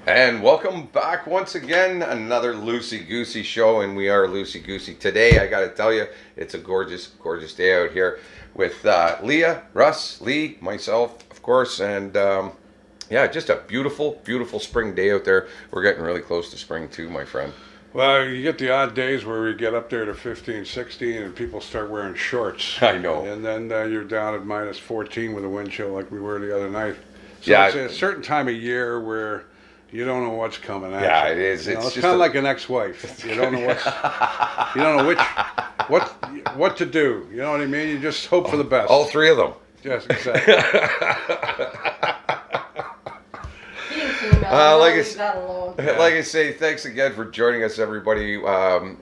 And welcome back once again, another Loosey Goosey show, and we are Loosey Goosey. Today, I got to tell you, it's a gorgeous, gorgeous day out here with Leah, Russ, Lee, myself, of course, and yeah, just a beautiful, beautiful spring day out there. We're getting really close to spring too, my friend. Well, you get the odd days where we get up there to 15, 16, and people start wearing shorts. I know. And then you're down at minus 14 with a wind chill like we were the other night. So Yeah. it's a certain time of year where you don't know what's coming at Yeah, you. it is. You know, It's it's just kind of like an ex-wife. You don't know you don't know what to do. You know what I mean? You just hope for the best. All three of them. Yes, exactly. Like I say, thanks again for joining us, everybody.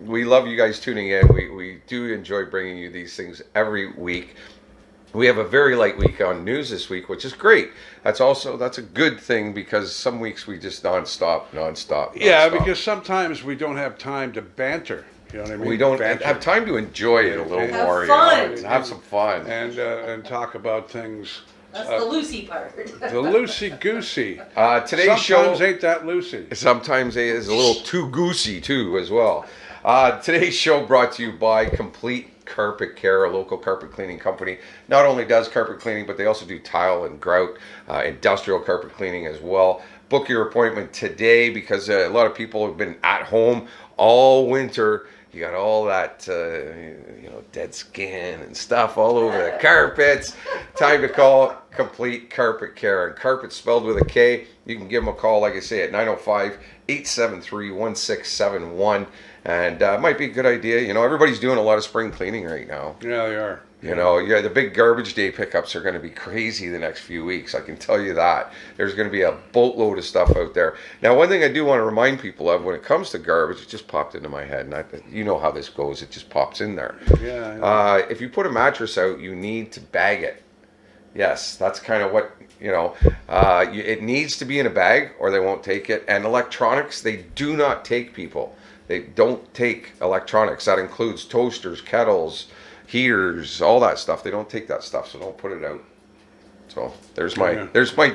We love you guys tuning in. We do enjoy bringing you these things every week. We have a very light week on news this week, which is great. That's a good thing because some weeks we just nonstop. Yeah, because sometimes we don't have time to banter. You know what I mean? We don't banter. have time to enjoy it a little Have more. fun. You know, and have some fun. And talk about things. That's the Loosey part. The Loosey Goosey. Today's Sometimes show ain't that Loosey. sometimes it is a little too goosey too as well. Today's show brought to you by Complete Carpet Care, a local carpet cleaning company. Not only does carpet cleaning, but they also do tile and grout, industrial carpet cleaning as well. Book your appointment today because a lot of people have been at home all winter. You got all that, dead skin and stuff all over the carpets. Time to call Complete Carpet Care. And carpet spelled with a K. You can give them a call, like I say, at 905-873-1671. And it might be a good idea. You know, everybody's doing a lot of spring cleaning right now. Yeah, they are. You know, yeah, the big garbage day pickups are going to be crazy the next few weeks. I can tell you that. There's going to be a boatload of stuff out there. Now, one thing I do want to remind people of when it comes to garbage, it just popped into my head. And you know how this goes. It just pops in there. Yeah. If you put a mattress out, you need to bag it. Yes, that's kind of what, it needs to be in a bag or they won't take it. And electronics, they do not take people. They don't take electronics. That includes toasters, kettles, heaters, all that stuff. They don't take that stuff, so don't put it out. So there's my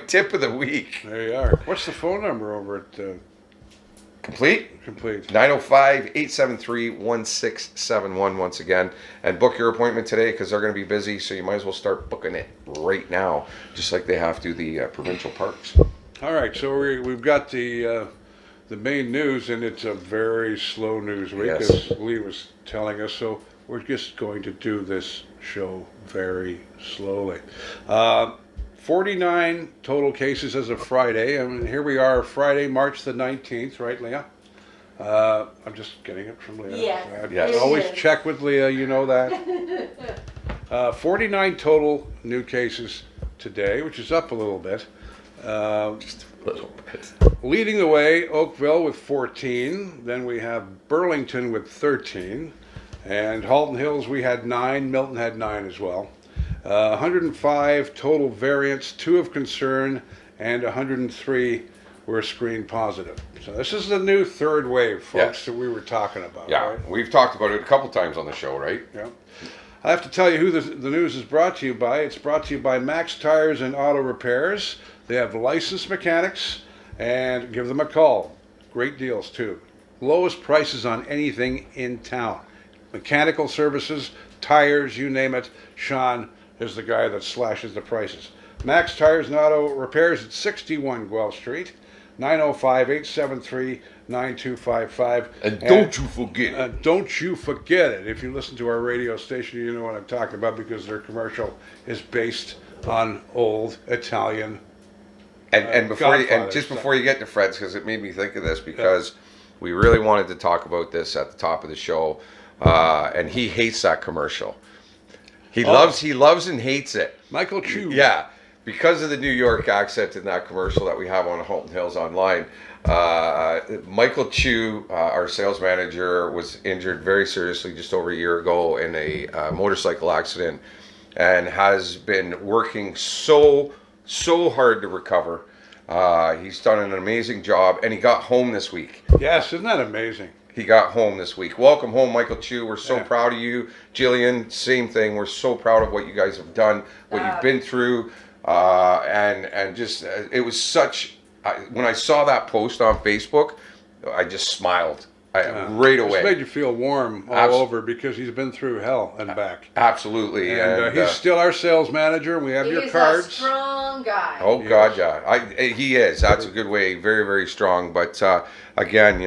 tip of the week. There you are. What's the phone number over at Complete? Complete? 905-873-1671 once again. And book your appointment today because they're going to be busy, so you might as well start booking it right now, just like they have to the provincial parks. All right, so we've got the main news, and it's a very slow news week, Yes. as Lee was telling us, so we're just going to do this show very slowly. 49 total cases as of Friday, and here we are, Friday, March the 19th, right, Leah? I'm just getting it from Leah. Yeah. Yes. Always check with Leah, you know that. 49 total new cases today, which is up a little bit. Just a little bit. Leading the way, Oakville with 14. Then we have Burlington with 13. And Halton Hills, we had 9. Milton had 9 as well. 105 total variants, 2 of concern, and 103 were screened positive. So this is the new third wave, folks, Yes. that we were talking about. Yeah, Right? we've talked about it a couple times on the show, right? Yeah. I have to tell you who the news is brought to you by. It's brought to you by Max Tires and Auto Repairs. They have licensed mechanics, and give them a call. Great deals, too. Lowest prices on anything in town. Mechanical services, tires, you name it. Sean is the guy that slashes the prices. Max Tires and Auto Repairs at 61 Guelph Street, 905-873-9255. And don't you forget it. Don't you forget it. If you listen to our radio station, you know what I'm talking about because their commercial is based on old Italian. And before you get to Fred's, because it made me think of this because we really wanted to talk about this at the top of the show, and he hates that commercial. He loves and hates it. Michael Chu. Yeah, because of the New York accent in that commercial that we have on Halton Hills Online. Michael Chu, our sales manager, was injured very seriously just over a year ago in a motorcycle accident, and has been working so hard to recover. He's done an amazing job, and he got home this week. Yes, isn't that amazing? He got home this week. Welcome home, Michael Chu. We're so proud of you. Jillian, same thing. We're so proud of what you guys have done, what you've been through, and just it was such when I saw that post on Facebook, I just smiled right It's away. made you feel warm all over because he's been through hell and back. Absolutely, And he's still our sales manager. We have your cards. He's a strong guy. Oh God, yeah, he is. That's a good way. Very, very strong. But again,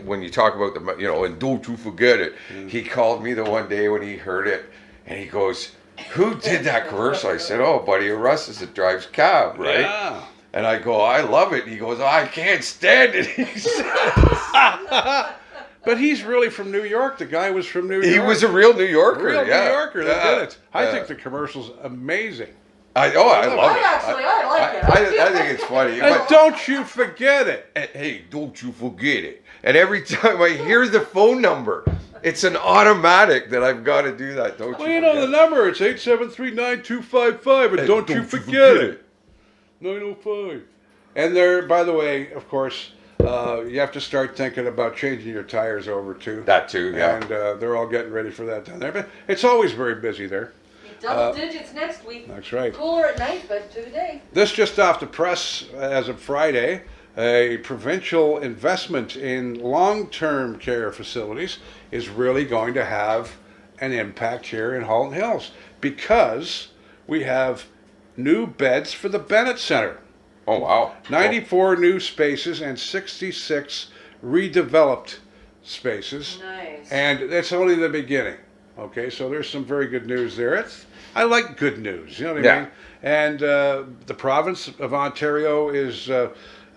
when you talk about and don't you forget it. He called me the one day when he heard it, and he goes, "Who did that commercial?" I said, "Oh, buddy, Russ that drives cab, right?" Yeah. And I go, "I love it." He goes, "I can't stand it." He said. But he's really from New York. The guy was from New York. He was a real New Yorker. Real New Yorker that did it. I Yeah. think the commercial's amazing. I love it. I like it. I think it's funny. And But, don't you forget it. hey, don't you forget it. And every time I hear the phone number, it's an automatic that I've got to do that. Don't Well, you you know forget the number. It's 873-9255. And Hey, don't you forget it. 905. And there, by the way, of course, you have to start thinking about changing your tires over too. That too, yeah. And they're all getting ready for that down there. But it's always very busy there. Double digits next week. That's right. Cooler at night, but today. This just off the press as of Friday, a provincial investment in long-term care facilities is really going to have an impact here in Halton Hills because we have new beds for the Bennett Center. Oh, wow. 94 new spaces and 66 redeveloped spaces. Nice. And that's only the beginning. Okay, so there's some very good news there. I like good news, you know what I mean? And the province of Ontario is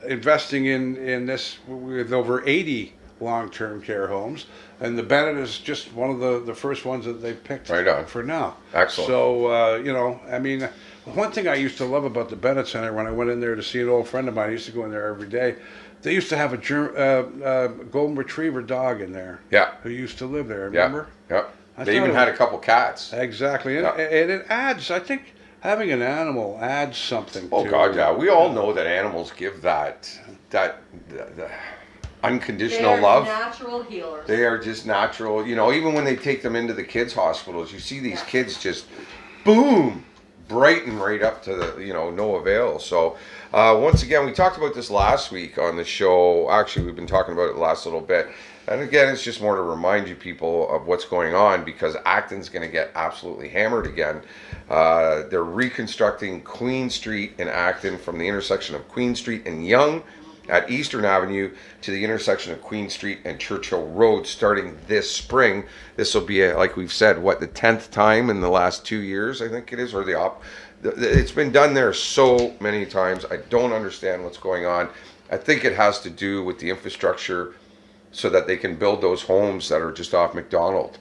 investing in this with over 80 long-term care homes. And the Bennett is just one of the first ones that they picked Right on. for now. Excellent. So, I mean, one thing I used to love about the Bennett Center when I went in there to see an old friend of mine, I used to go in there every day. They used to have a golden retriever dog in there. Yeah. Who used to live there, remember? Yeah. I They thought even it had was- a couple cats. Exactly. And, Yeah. and it adds, I think, having an animal adds something Oh to God, yeah. We all know that animals give that the unconditional They're love. natural healers. They are just natural. Even when they take them into the kids' hospitals, you see these kids just, boom, brighten right up to the, no avail. So, once again, we talked about this last week on the show. Actually, we've been talking about it the last little bit. And again, it's just more to remind you people of what's going on because Acton's going to get absolutely hammered again. They're reconstructing Queen Street in Acton from the intersection of Queen Street and Yonge at Eastern Avenue to the intersection of Queen Street and Churchill Road starting this spring. This will be, like we've said, the 10th time in the last 2 years, I think it is, or it's been done there so many times. I don't understand what's going on. I think it has to do with the infrastructure so that they can build those homes that are just off McDonald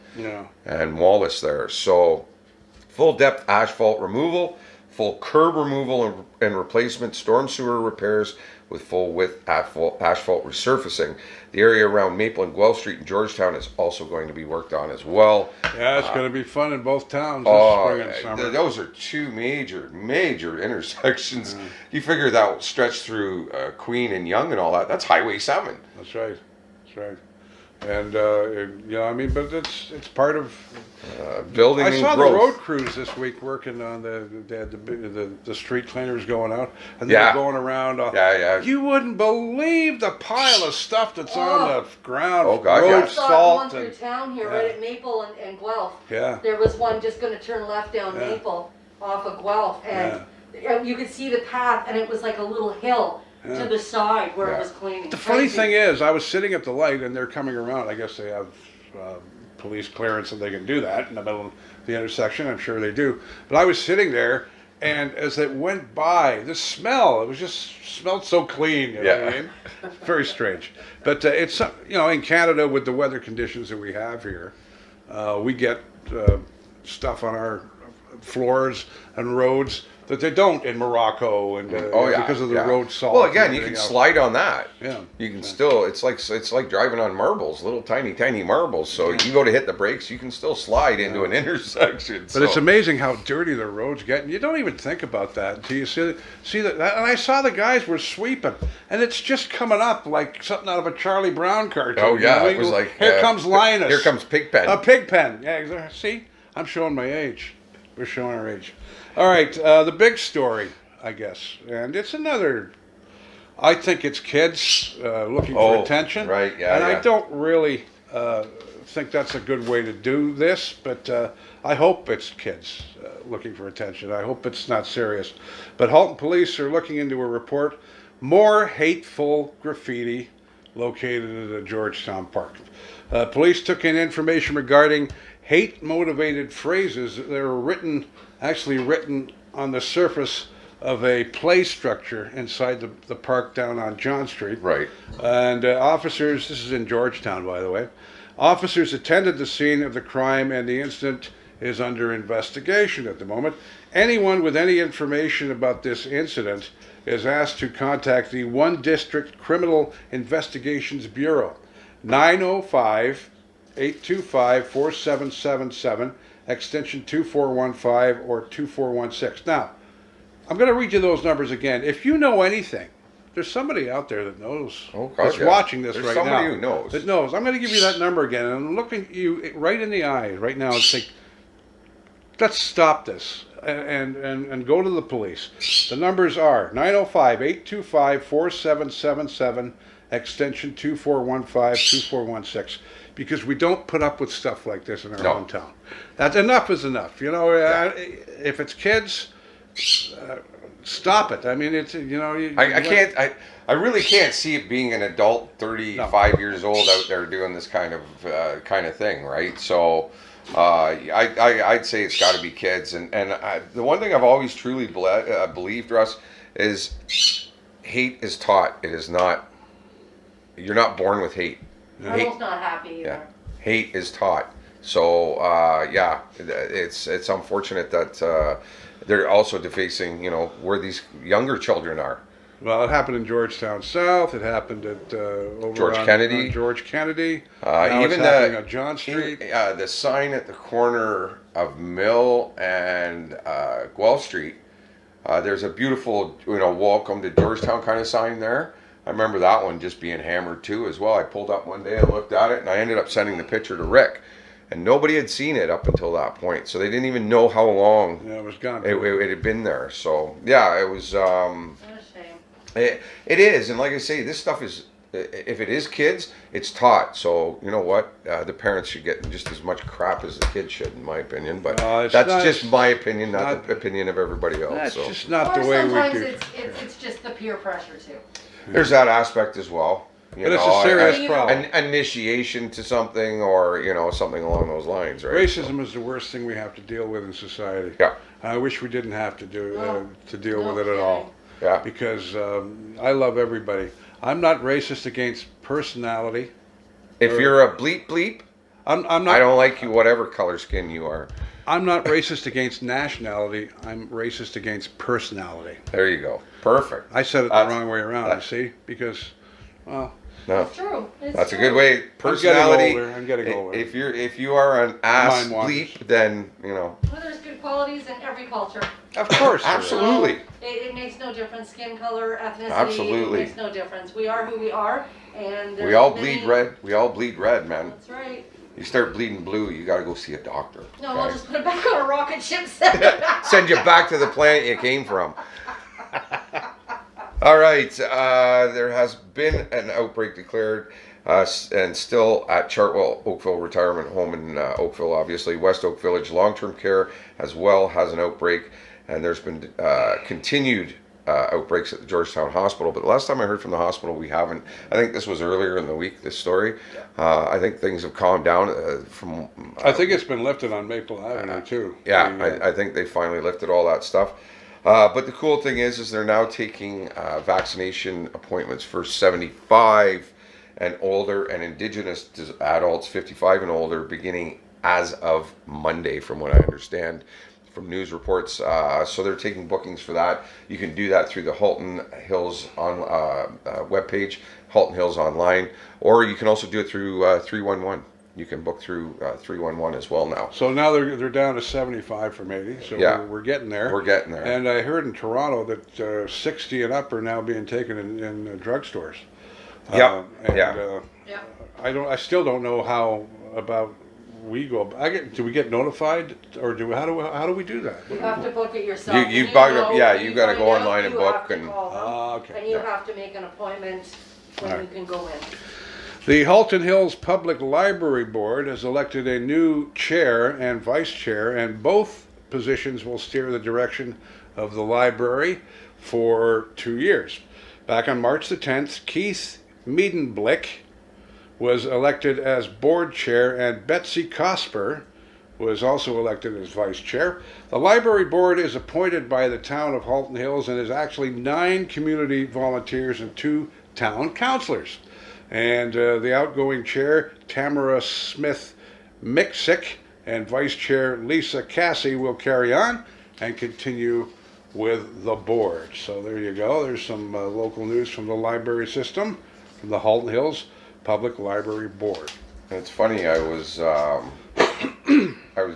and Wallace there. So full depth asphalt removal, full curb removal and replacement, storm sewer repairs with full width asphalt resurfacing. The area around Maple and Guelph Street in Georgetown is also going to be worked on as well. Yeah, it's going to be fun in both towns this spring and summer. Those are two major intersections. You figure that will stretch through Queen and Yonge and all that. That's Highway 7. That's right. And but it's part of building. I and saw growth. the road crews this week working on the street cleaners going out, and they're going around. You wouldn't believe the pile of stuff that's on the ground. Oh God, I yeah. saw one through town here, right at Maple and Guelph. Yeah. There was one just going to turn left down Maple off of Guelph, and you could see the path, and it was like a little hill to the side where it was cleaning. The funny thing is, I was sitting at the light, and they're coming around. I guess they have police clearance, and they can do that in the middle of the intersection. I'm sure they do. But I was sitting there, and as it went by, the smell, it was just smelled so clean. You know what I mean? Very strange. But it's, in Canada with the weather conditions that we have here, we get stuff on our floors and roads that they don't in Morocco and because of the road salt. Well, again, you can slide on that. Yeah, you can still. It's like driving on marbles, little tiny marbles. So you go to hit the brakes, you can still slide into an intersection. But it's amazing how dirty the roads get, and you don't even think about that until you see that. And I saw the guys were sweeping, and it's just coming up like something out of a Charlie Brown cartoon. Oh yeah, it was like here comes Linus. Here comes Pigpen. A Pigpen. Yeah, exactly. See, I'm showing my age. We're showing our age. All right, the big story, I guess, and it's another I think it's kids looking Oh, for attention. right, yeah, And yeah. I don't really think that's a good way to do this, but I hope it's kids looking for attention. I hope it's not serious. But Halton police are looking into a report, more hateful graffiti located at a Georgetown park. Police took in information regarding hate-motivated phrases that were actually written on the surface of a play structure inside the park down on John Street. Right. And officers, this is in Georgetown, by the way, officers attended the scene of the crime, and the incident is under investigation at the moment. Anyone with any information about this incident is asked to contact the 1 District Criminal Investigations Bureau, 905-825-4777, extension 2415 or 2416. Now, I'm going to read you those numbers again. If you know anything, there's somebody out there that knows, Oh, God, that's yeah. watching this There's right now. somebody who knows. That knows. I'm going to give you that number again, and I'm looking you right in the eye right now and say, let's stop this and go to the police. The numbers are 905-825-4777, extension 2415, 2416, because we don't put up with stuff like this in our No. hometown. That's enough is enough. You know, if it's kids, stop it. I mean, it's, you know. I really can't see it being an adult 35 years old out there doing this kind of thing, right? So I'd say it's got to be kids. And the one thing I've always truly believed, Russ, is hate is taught. It is not. You're not born with hate. Arnold's not happy either. Yeah, hate is taught. So yeah, it's unfortunate that they're also defacing, you know, where these younger children are. Well, it happened in Georgetown South. It happened at over George on Kennedy. George Kennedy. Now Even it's happening on John Street. the sign at the corner of Mill and Guelph Street. There's a beautiful, you know, welcome to Georgetown kind of sign there. I remember that one just being hammered too as well. I pulled up one day and looked at it, and I ended up sending the picture to Rick. And nobody had seen it up until that point, so they didn't even know how long Yeah, it was gone. it had been there. So yeah, it was. What a shame. It is, and like I say, this stuff is. If it is kids, it's taught. So you know what, the parents should get just as much crap as the kids should, in my opinion. But It's that's not- just my opinion, not not- the opinion of everybody else. That's So just not Or the way we sometimes do. it's just the peer pressure too. there's that aspect as well. You But it's know, a serious I- problem. an initiation to something, or you know, something along those lines, right? Racism is the worst thing we have to deal with in society. Yeah, I wish we didn't have to deal No. with it at all. yeah. Because I love everybody. I'm not racist against personality. If you're a bleep bleep, I'm I not. don't like you, whatever color skin you are. I'm not racist against nationality. I'm racist against personality. There you go. Perfect. I said it the That's- wrong way around. You that- see, because well, No, It's true. It's that's a true. good way. Personality. I'm getting older. If you are an ass Mind wanders. bleep, then you know. Well, there's good qualities in every culture. Of course, there is. Absolutely. It makes no difference. Skin color, ethnicity. Absolutely. It makes no difference. We are who we are, and We there's all many- bleed red. We all bleed red, man. That's right. You start bleeding blue, you got to go see a doctor. No, okay? we'll just put it back on a rocket ship. Send you back to the planet you came from. All right, there has been an outbreak declared, and still at Chartwell Oakville Retirement Home in Oakville, obviously. West Oak Village Long-Term Care as well has an outbreak, and there's been continued outbreaks at the Georgetown Hospital. But the last time I heard from the hospital, we haven't. I think this was earlier in the week, this story. I think things have calmed down from... I think it's been lifted on Maple Avenue too. Yeah, I think they finally lifted all that stuff. But the cool thing is they're now taking vaccination appointments for 75 and older and Indigenous adults, 55 and older, beginning as of Monday, from what I understand from news reports. So they're taking bookings for that. You can do that through the Halton Hills on webpage, Halton Hills Online, or you can also do it through 311. You can book through 311 as well now. So now they're down to 75 from 80. So Yeah. we're getting there. We're getting there. And I heard in Toronto that 60 and up are now being taken in drugstores. Yeah. And, Yeah. Yeah. I still don't know how about we go? Do we get notified, or how do we do that? You have to book it yourself. You When bought it, know, yeah, when you gotta find go out, online and you book have to and- call them, Okay. and you Yeah. have to make an appointment when All you right. can go in. The Halton Hills Public Library Board has elected a new chair and vice chair, and both positions will steer the direction of the library for 2 years. Back on March the 10th, Keith Miedenblick was elected as board chair, and Betsy Cosper was also elected as vice chair. The library board is appointed by the town of Halton Hills and is actually 9 community volunteers and 2 town councilors. And the outgoing chair, Tamara Smith Miksic, and vice chair Lisa Cassie will carry on and continue with the board. So there you go. There's some local news from the library system, from the Halton Hills Public Library Board. And it's funny, I was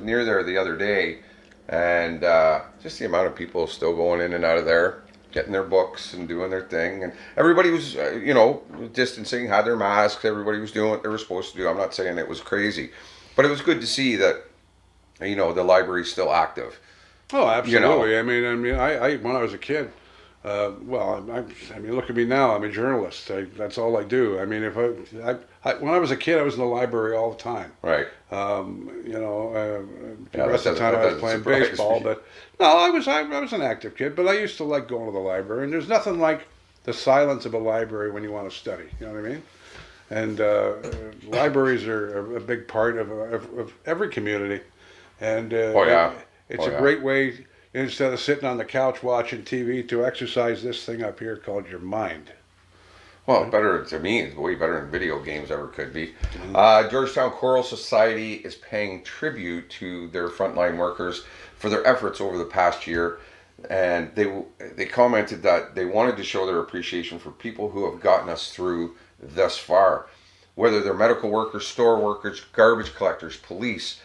near there the other day, and just the amount of people still going in and out of there, getting their books and doing their thing, and everybody was, distancing, had their masks, everybody was doing what they were supposed to do. I'm not saying it was crazy, but it was good to see that, the library's still active. Oh, absolutely. I mean, I when I was a kid, look at me now. I'm a journalist. That's all I do. I mean, when I was a kid, I was in the library all the time. Right. The rest of the time I was playing baseball. Me. But no, I was an active kid. But I used to like going to the library. And there's nothing like the silence of a library when you want to study. You know what I mean? And libraries are a big part of every community. And it's a great way, instead of sitting on the couch watching TV, to exercise this thing up here called your mind. Well, better to me, it's way better than video games ever could be. Georgetown Choral Society is paying tribute to their frontline workers for their efforts over the past year, and they commented that they wanted to show their appreciation for people who have gotten us through thus far, whether they're medical workers, store workers, garbage collectors, police.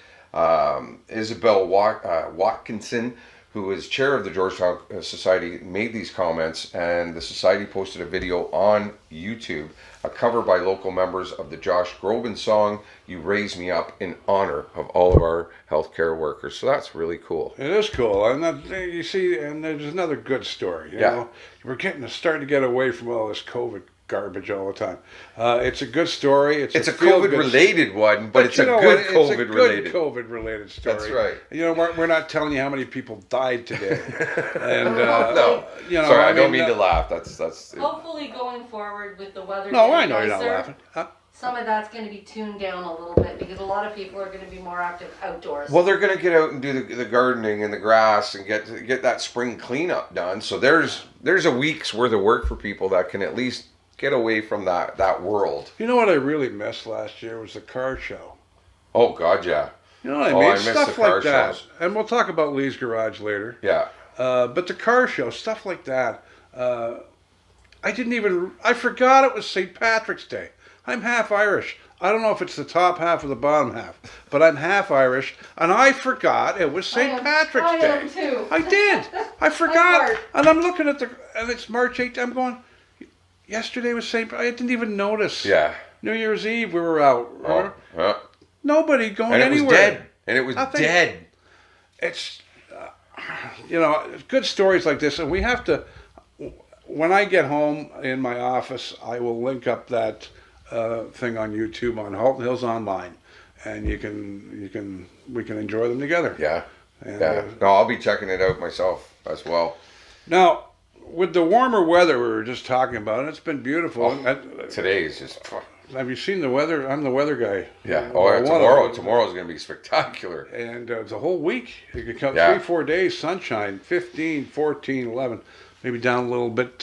Isabel Watkinson, who is chair of the Georgetown Society, made these comments, and the society posted a video on YouTube, a cover by local members of the Josh Groban song, "You Raise Me Up," in honor of all of our healthcare workers. So that's really cool. It is cool. And you see, and there's another good story. You know, we're starting to get away from all this COVID garbage all the time. It's a good story. It's a COVID-related one, but it's a good COVID-related. COVID-related story. That's right. We're not telling you how many people died today. And no, sorry, I don't mean to laugh. That's. Hopefully, going forward with the weather. No, I know you're not laughing. Huh? Some of that's going to be tuned down a little bit because a lot of people are going to be more active outdoors. Well, they're going to get out and do the gardening and the grass and get that spring cleanup done. So there's a week's worth of work for people that can at least get away from that world. You know what I really missed last year was the car show. Oh God, yeah. You know what I mean? I missed Stuff the car like that. shows. And we'll talk about Lee's Garage later. Yeah. But the car show, stuff like that. I forgot it was St. Patrick's Day. I'm half Irish. I don't know if it's the top half or the bottom half, but I'm half Irish, and I forgot it was St. Patrick's Day. I am too. I did. I forgot. And I'm looking at and it's March 8th. I'm going, yesterday was I didn't even notice. Yeah. New Year's Eve we were out. Oh, yeah. Nobody going and it anywhere. Was dead. And it was dead. It's, good stories like this, and we have to. When I get home in my office, I will link up that thing on YouTube on Halton Hills Online, and we can enjoy them together. Yeah. And, yeah. No, I'll be checking it out myself as well. Now, with the warmer weather we were just talking about, and it's been beautiful. Today is just. Have you seen the weather? I'm the weather guy. Yeah. Tomorrow's going to be spectacular. And the whole week, you could come 3-4 days, sunshine, 15, 14, 11, maybe down a little bit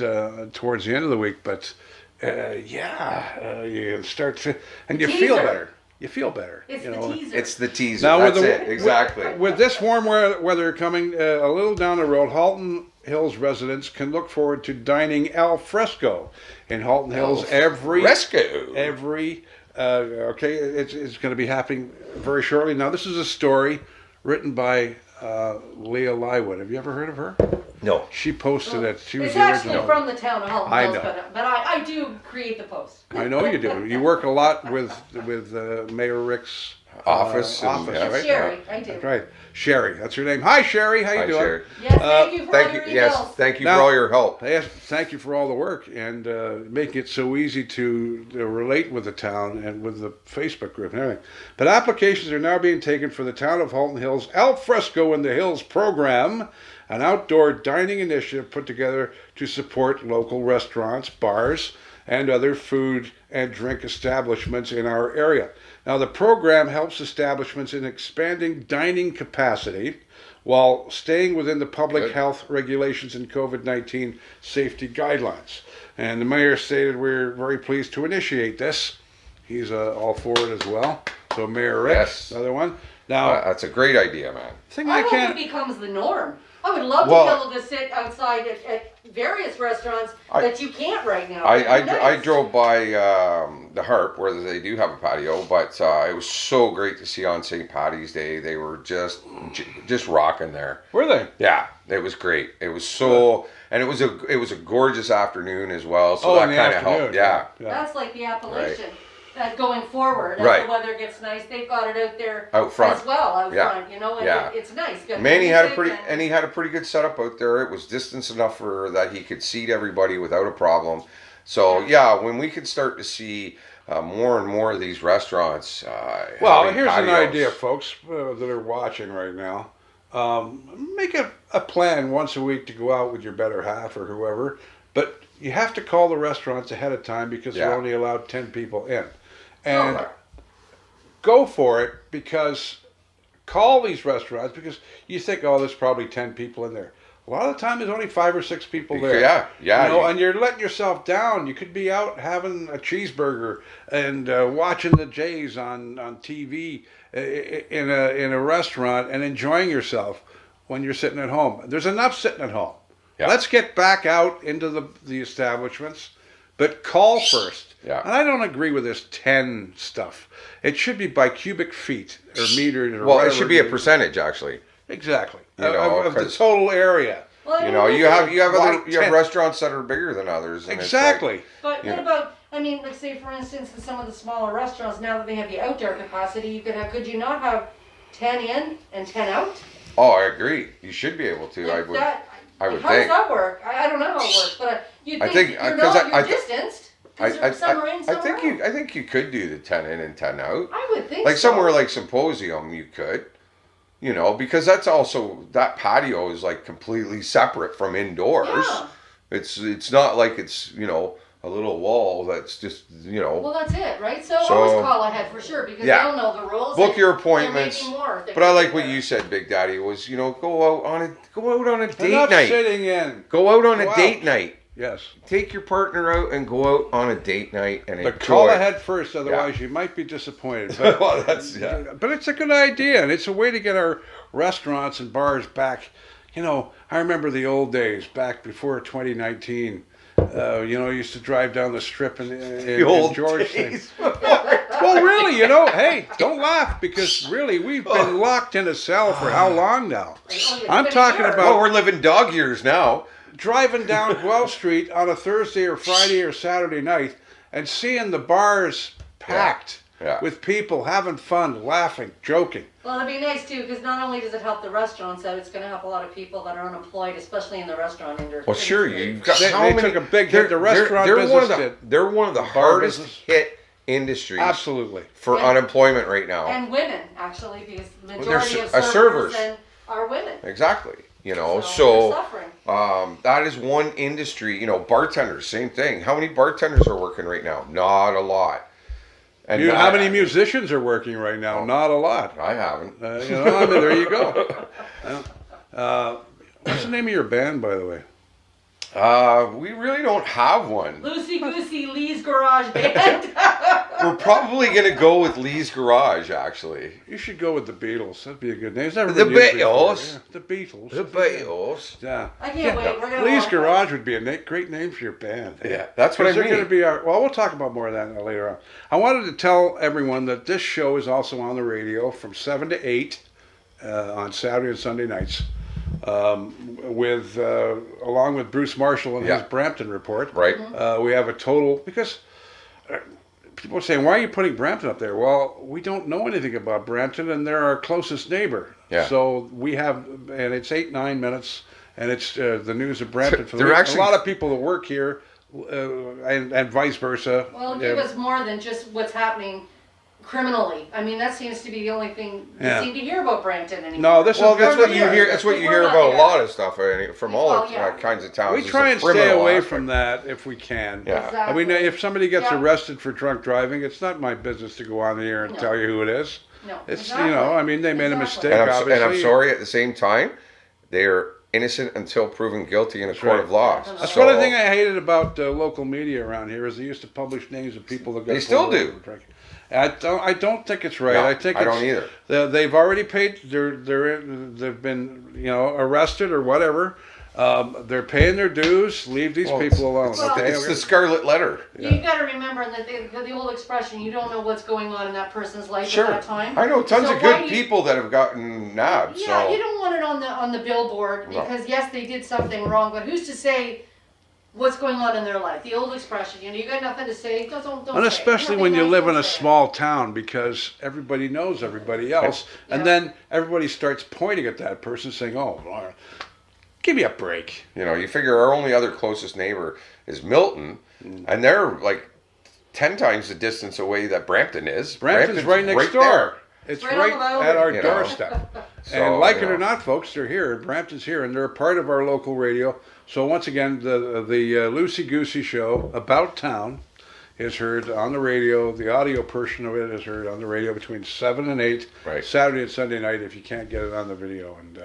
towards the end of the week. But you start and you feel better. You feel better. It's the teaser. It's the teaser. Now, That's it. Exactly. With this warm weather coming a little down the road, Halton Hills residents can look forward to dining al fresco in Halton Hills it's going to be happening very shortly. Now, this is a story written by Leah Lywood. Have you ever heard of her? No. She posted it. She was it's the actually original. from the town of Halton I Hills, know. but I do create the post. I know you do. You work a lot with Mayor Rick's Office. Office, yeah, It's right? Sherry, I do. That's right. Sherry, that's her name. Hi, Sherry. How you Hi, doing? Sherry. Yes, thank you for all Thank you. your Yes, emails. thank you Now- for all your help. Yes, thank you for all the work and making it so easy to relate with the town and with the Facebook group and everything. But applications are now being taken for the Town of Halton Hills Al Fresco in the Hills program, an outdoor dining initiative put together to support local restaurants, bars, and other food and drink establishments in our area. Now, the program helps establishments in expanding dining capacity while staying within the public Good. health regulations and COVID-19 safety guidelines. And the mayor stated we're very pleased to initiate this. He's all for it as well. So Mayor Rick, Yes. another one. Now, That's a great idea, man. thing I I hope can't. it becomes the norm. I would love Well- to be able to sit outside at various restaurants that you can't right now. I It'd be I nice. drove by the Harp where they do have a patio, but it was so great to see on St. Patty's Day. They were just rocking there. Were they? Yeah, it was great. It was so, and it was a gorgeous afternoon as well. So that in the kind of afternoon. helped. Yeah. That's like the appellation. That going forward, as Right. the weather gets nice, they've got it out there Out front. as well, out Yeah. front, you know, and Yeah. it's nice. Got Manny had a music pretty and he had a pretty good setup out there. It was distance enough for that he could seat everybody without a problem. So yeah, when we could start to see more and more of these restaurants. Well, having here's an patios. idea, folks, that are watching right now. Make a plan once a week to go out with your better half or whoever, but you have to call the restaurants ahead of time because Yeah. they're only allowed 10 people in. And Oh, go for it because call these restaurants because you think, oh, there's probably 10 people in there. A lot of the time, there's only 5 or 6 people there. Yeah, yeah. You know, and you're letting yourself down. You could be out having a cheeseburger and watching the Jays on TV in a restaurant and enjoying yourself when you're sitting at home. There's enough sitting at home. Yeah. Let's get back out into the establishments, but call first. Yeah. And I don't agree with this 10 stuff. It should be by cubic feet or meters or well, whatever it should be a is. percentage actually. Exactly. You know, of the 'cause- total area. Well, I You mean, know, you have Why you have 10? restaurants that are bigger than others. And it's like- Exactly. But Yeah. what about, I mean, like say for instance, in some of the smaller restaurants, now that they have the outdoor capacity, could you not have 10 in and 10 out? oh, I agree. You should be able to. Like that, I would how does think. that work? I don't know how it works, but you I think, think- you're 'cause not, I- you're distanced. 'Cause some are in, some are out. I think you could do the 10 in and 10 out. I would think Like so. somewhere like Symposium, you could. You know, because that's also that patio is like completely separate from indoors. Yeah. It's not like it's, you know, a little wall that's just, you know. Well, that's it, right? So, So- always call ahead for sure because Yeah. they'll know the rules. Book and your they're appointments. making more. But I like what you said, Big Daddy, was, you know, go out on a date Enough night. sitting in. Go out on Go a out. date night. Yes. Take your partner out and go out on a date night and But enjoy. call ahead first, otherwise you might be disappointed. But, Well, that's but it's a good idea, and it's a way to get our restaurants and bars back. You know, I remember the old days back before 2019. You know, I used to drive down the strip in Georgetown. Well, really, you know, hey, don't laugh because really we've been locked in a cell for how long now? I'm talking about Well, we're living dog years now. driving down Guelph Street on a Thursday or Friday or Saturday night and seeing the bars packed Yeah. with people having fun, laughing, joking. Well, it'd be nice too, because not only does it help the restaurants out, it's going to help a lot of people that are unemployed, especially in the restaurant industry. Well, sure, you've got They- how they many? took a big hit. The restaurant they're one of business the did. they're one of the bar hardest business. hit industries Absolutely. for Yeah. unemployment right now. And women, actually, because the they're majority of servers. servers are women. Exactly. You know, they're so suffering. that is one industry. You know, bartenders, same thing. How many bartenders are working right now? Not a lot. And How many musicians are working right now? Oh. Not a lot. I haven't. You know, I mean, there you go. What's the name of your band, by the way? We really don't have one. Loosey Goosey Lee's Garage Band. We're probably gonna go with Lee's Garage, actually. You should go with the Beatles. That'd be a good name. It's never The been used before. Beatles? Yeah, the Beatles. The Beatles. Yeah. I can't wait. We're gonna Lee's walk Garage would be a great name for your band. Yeah, that's what I They're mean. going to be our. Well, we'll talk about more of that later on. I wanted to tell everyone that this show is also on the radio from 7 to 8 on Saturday and Sunday nights, with along with Bruce Marshall and Yeah. his Brampton report. Right. We have a total because people are saying, why are you putting Brampton up there? Well, we don't know anything about Brampton, and they're our closest neighbor. Yeah. So we have, and it's 8-9 minutes, and it's the news of Brampton for the They're week. actually- A lot of people that work here, and vice versa. Well, give us more than just what's happening criminally. I mean, that seems to be the only thing you Yeah. seem to hear about Brampton anymore. No, this is Well, that's what We're you not hear. here. That's what you We're hear not about a here. lot of stuff from all Well, yeah. kinds of towns. we is try the and stay criminal away aspect. from that if we can. Yeah. Exactly. I mean, if somebody gets Yeah. arrested for drunk driving, it's not my business to go on the air and No. tell you who it is. No, It's exactly. I mean, they made a Exactly. mistake. And obviously. I'm sorry. At the same time, they're innocent until proven guilty in a court right. of law. That's That's So- one thing I hated about local media around here is they used to publish names of people that got They still pulled over do. for drinking. I don't think it's right. No, I think I don't either. They've already paid. They've been arrested or whatever. They're paying their dues. Leave these Well, people alone. It's, okay? it's the scarlet letter. You got to remember that the old expression, you don't know what's going on in that person's life Sure. at that time. I know tons So of why good do you- people that have gotten nabbed. Yeah, so you don't want it on the billboard No. because yes, they did something wrong, but who's to say what's going on in their life? The old expression, you got nothing to say, don't And say it. especially Nothing when you nice, live don't in a say it. small town, because everybody knows everybody else, Yeah. and then everybody starts pointing at that person, saying, "Oh, Laura, give me a break." you figure our only other closest neighbor is Milton, and they're like 10 times the distance away that Brampton is. Brampton's right next door. there. It's Right on right the boundary. at our You know. doorstep. So, And like you it or know. not, folks, they're here. Brampton's here, and they're a part of our local radio. So once again, the Loosey Goosey show about town is heard on the radio. The audio portion of it is heard on the radio between 7 and 8, Right. Saturday and Sunday night if you can't get it on the video. And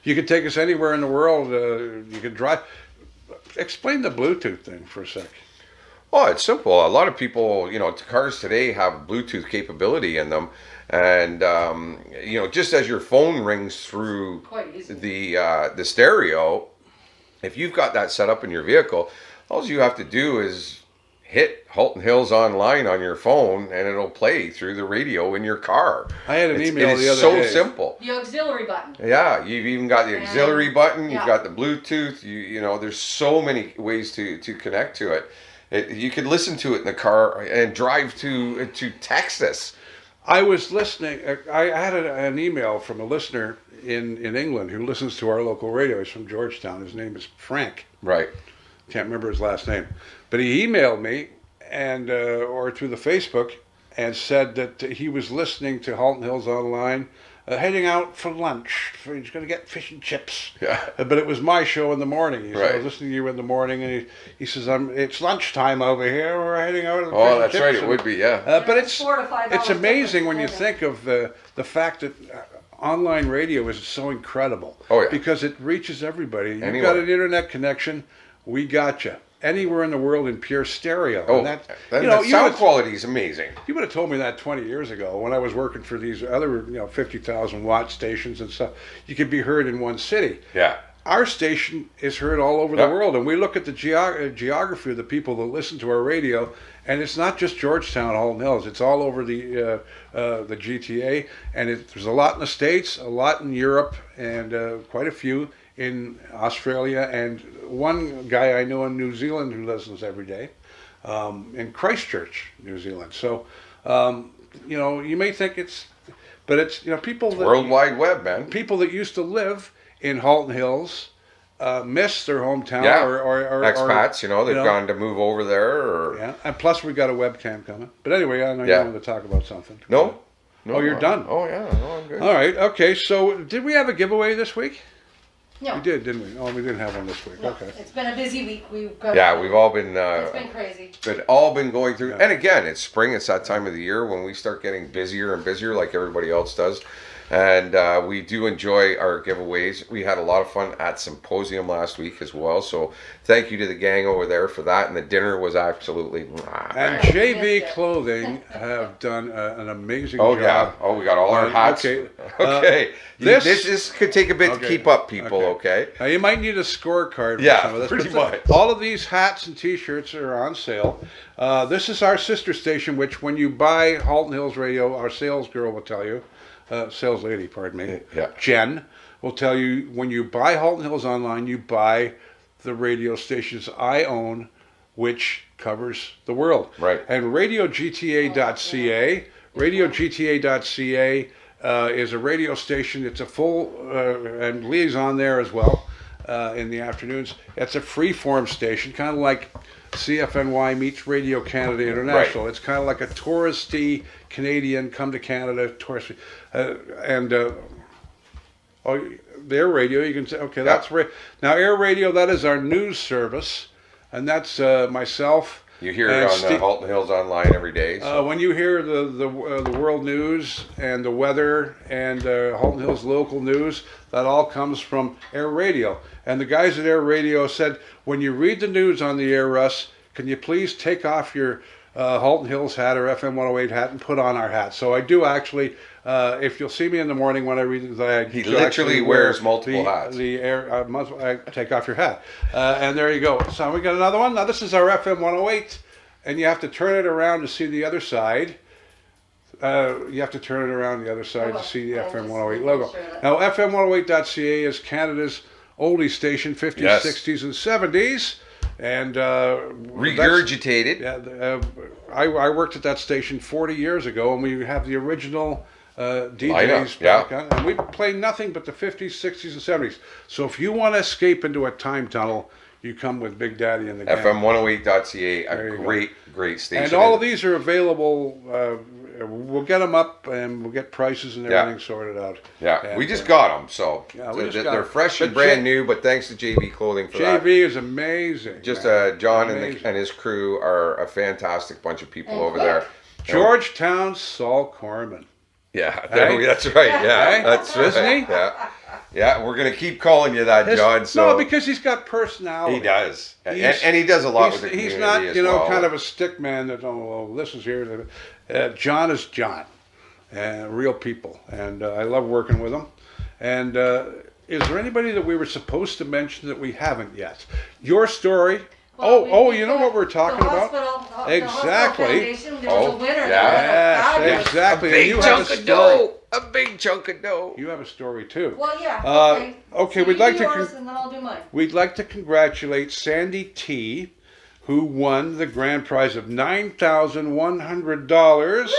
you can take us anywhere in the world. You can drive. Explain the Bluetooth thing for a sec. Oh, it's simple. A lot of people, cars today have Bluetooth capability in them, and just as your phone rings through Quite easy. the stereo, if you've got that set up in your vehicle, all you have to do is hit Halton Hills Online on your phone, and it'll play through the radio in your car. I had an email it is the other so day. simple. The auxiliary button. Yeah, you've even got the auxiliary button. You've Yeah. got the Bluetooth. There's so many ways to connect to it. You could listen to it in the car and drive to Texas. I was listening. I had an email from a listener in England who listens to our local radio. He's from Georgetown. His name is Frank. Right. Can't remember his last name, but he emailed me and or through the Facebook and said that he was listening to Halton Hills Online, heading out for lunch. He's going to get fish and chips. Yeah. But it was my show in the morning. He said, I Right. was listening to you in the morning, and he says, it's lunchtime over here. We're heading out. Oh, that's right. It would be, yeah. But It's $4 to $5 it's amazing difference, when you isn't think of the fact that online radio is so incredible. Oh, yeah. Because it reaches everybody. You've Anywhere. got an internet connection. We got you. Anywhere in the world in pure stereo. Oh, And that, the you sound would, quality is amazing. you would have told me that 20 years ago when I was working for these other 50,000 watt stations and stuff. You could be heard in one city. Yeah. Our station is heard all over Yep. the world, and we look at the geography of the people that listen to our radio, and it's not just Georgetown, Halton Hills. It's all over the GTA, and there's a lot in the States, a lot in Europe, and quite a few in Australia, and one guy I know in New Zealand who listens every day, in Christchurch, New Zealand. So, you may think but it's people that World Wide Web, man. people that used to live in Halton Hills miss their hometown Yeah. or Expats, they've know. gone to move over there. Or Yeah, and plus we got a webcam coming. But anyway, I know Yeah. you wanted to talk about something. No? Oh, you're done. Oh, yeah. No, I'm good. All right. Okay. So, did we have a giveaway this week? No. We did, didn't we? Oh, we didn't have one this week. No, Okay. it's been a busy week. We've got. Yeah, we've all been It's been crazy. going through. Yeah. And again, it's spring. It's that time of the year when we start getting busier and busier, like everybody else does. And we do enjoy our giveaways. We had a lot of fun at Symposium last week as well. So thank you to the gang over there for that. And the dinner was absolutely. And Missed JV it. Clothing have done an amazing Oh job. yeah! Oh, we got all our hats. Okay. Okay. this- This could take a bit to Okay. keep up, people. Okay. Now, you might need a scorecard for Yeah, some of this. pretty but much. All of these hats and T-shirts are on sale. This is our sister station, which when you buy Halton Hills Radio, our sales girl will tell you, sales lady, pardon me, Yeah. Jen, will tell you when you buy Halton Hills Online, you buy the radio stations I own which covers the world. Right. And radiogta.ca, radiogta.ca is a radio station. It's a full, and Leah's on there as well in the afternoons. It's a free-form station, kind of like CFNY meets Radio Canada International. Right. It's kind of like a touristy Canadian come to Canada tourist, the Air Radio. You can say, okay, that's right. Now, Air Radio, that is our news service, and that's myself. You hear it on Halton Hills Online every day. So. When you hear the world news and the weather and Halton Hills local news, that all comes from Air Radio. And the guys at Air Radio said, when you read the news on the air, Russ, can you please take off your Halton Hills hat or FM 108 hat and put on our hat? So I do actually. If you'll see me in the morning when I read that, he literally wears multiple hats. I take off your hat, and there you go. So we got another one. Now this is our FM 108, and you have to turn it around to see the other side. You have to turn it around the other side to see the FM 108 logo. Now FM108.ca is Canada's oldie station, 50s, Yes. 60s, and 70s. And regurgitated. I worked at that station 40 years ago, and we have the original DJs Lineup, back on, and we play nothing but the 50s, 60s, and 70s. So if you want to escape into a time tunnel, you come with Big Daddy and the gang. FM108.ca, a great station. And all of these are available. We'll get them up, and we'll get prices and everything sorted out. Yeah, and, we just got them, so they're fresh and brand new. But thanks to JV Clothing for that. JV is amazing. Just John and his crew are a fantastic bunch of people over there. Georgetown Saul Corman. Yeah, that's right. Yeah, that's right. Isn't he? Yeah, we're gonna keep calling you that, John. So no, because he's got personality. He does, and he does a lot with the community. He's not, well. kind of a stick man that this is here. John is John, real people, and I love working with him. And is there anybody that we were supposed to mention that we haven't yet? Your story. Well, you know what we're talking about? Exactly. There's a winner. Yes, exactly. A big chunk of dough. A big chunk of dough. You have a story too. Well, yeah. Okay. So we'd like to. and then I'll do mine. We'd like to congratulate Sandy T, who won the grand prize of $9,100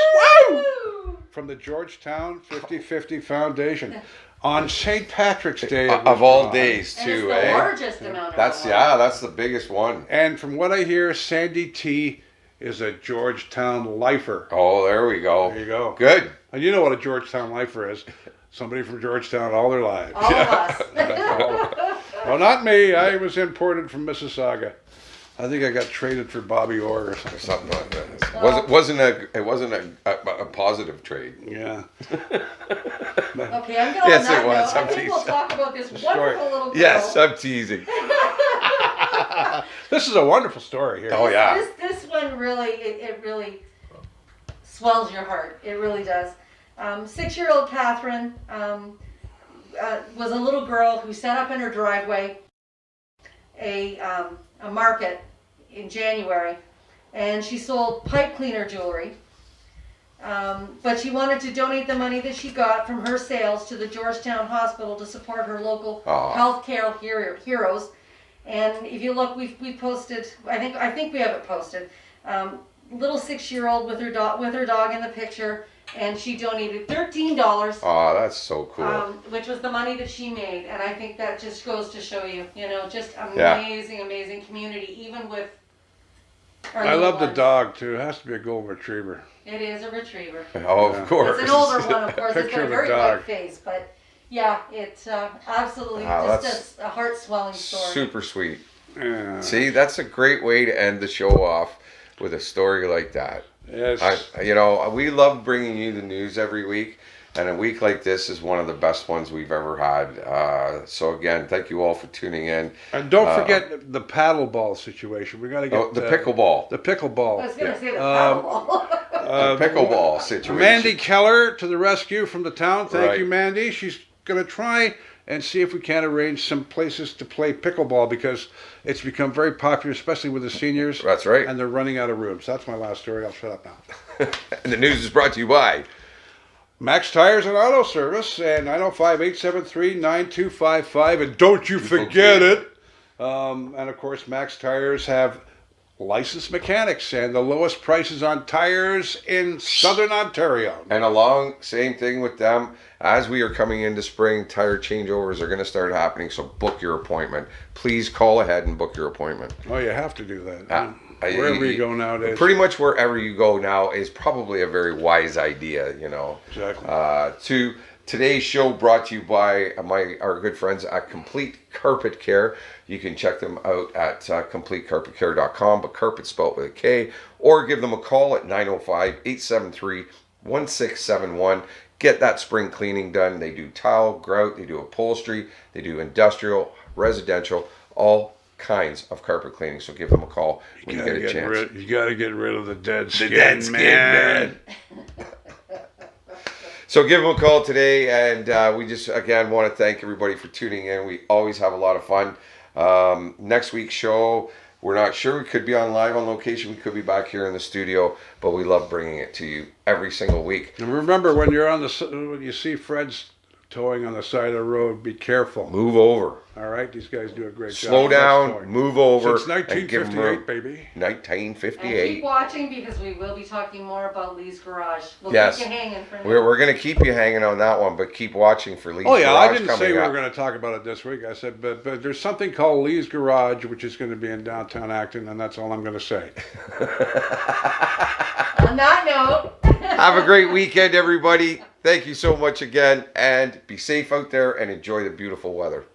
from the Georgetown 50/50 Foundation. On St. Patrick's Day. Of all days, too, it's the largest amount of that's the biggest one. And from what I hear, Sandy T is a Georgetown lifer. Oh, there we go. There you go. Good. And you know what a Georgetown lifer is. Somebody from Georgetown all their lives. All of us. Well, not me. I was imported from Mississauga. I think I got traded for Bobby Orr or something. Like that. It wasn't a positive trade. Yeah. Okay, I'm going Yes, on that it was. note. I think we'll talk about this wonderful little girl. Yes, I'm teasing. This is a wonderful story here. Oh yeah. This one really, it really swells your heart. It really does. 6-year-old Catherine was a little girl who set up in her driveway a market in January, and she sold pipe cleaner jewelry. But she wanted to donate the money that she got from her sales to the Georgetown Hospital to support her local healthcare heroes. And if you look, we posted. I think we have it posted. Little 6-year-old with her dog in the picture, and she donated $13. Oh, that's so cool. Which was the money that she made, and I think that just goes to show you, just amazing community, even with. I love the dog too. It has to be a golden retriever. It is a retriever. Oh, of course. It's an older one, of course. It's got a very dog. white face, but yeah, it's absolutely just a heart-swelling story. Super sweet. Yeah. See, that's a great way to end the show off with a story like that. Yes. We love bringing you the news every week, and a week like this is one of the best ones we've ever had. So again, thank you all for tuning in. And don't forget the paddleball situation. We got to get the pickleball. The pickleball. I was going to say the paddleball. The pickleball situation. Mandy Keller to the rescue from the town. Thank you, Right. Mandy. She's going to try and see if we can arrange some places to play pickleball because it's become very popular, especially with the seniors. That's right. And they're running out of rooms. That's my last story. I'll shut up now. And the news is brought to you by Max Tires and Auto Service and 905-873-9255. And don't you forget it. And of course, Max Tires have licensed mechanics and the lowest prices on tires in Southern Ontario. And along, same thing with them. As we are coming into spring, tire changeovers are going to start happening. So book your appointment. Please call ahead and book your appointment. Oh, you have to do that. Wherever you go nowadays. Pretty much wherever you go now is probably a very wise idea, you know. Exactly. Today's show brought to you by our good friends at Complete Carpet Care. You can check them out at CompleteCarpetCare.com, but carpet spelled with a K, or give them a call at 905-873-1671. Get that spring cleaning done. They do tile, grout, they do upholstery, they do industrial, residential, all kinds of carpet cleaning. So give them a call when you get a chance. You got to get rid of the dead skin, man. So give them a call today, and we just, again, want to thank everybody for tuning in. We always have a lot of fun. Next week's show, we're not sure. We could be on live on location. We could be back here in the studio, but we love bringing it to you every single week. And remember, when you see Fred's towing on the side of the road, be careful. Move over. All right, these guys do a great job. Slow down, move over. Since 1958, baby. 1958. And keep watching, because we will be talking more about Leah's Garage. We'll Yes. keep you hanging for now. We're going to keep you hanging on that one, but keep watching for Leah's Garage. Oh yeah, I didn't say coming we up. were going to talk about it this week. I said, but there's something called Leah's Garage, which is going to be in downtown Acton, and that's all I'm going to say. On that note, Have a great weekend, everybody. Thank you so much again, and be safe out there and enjoy the beautiful weather.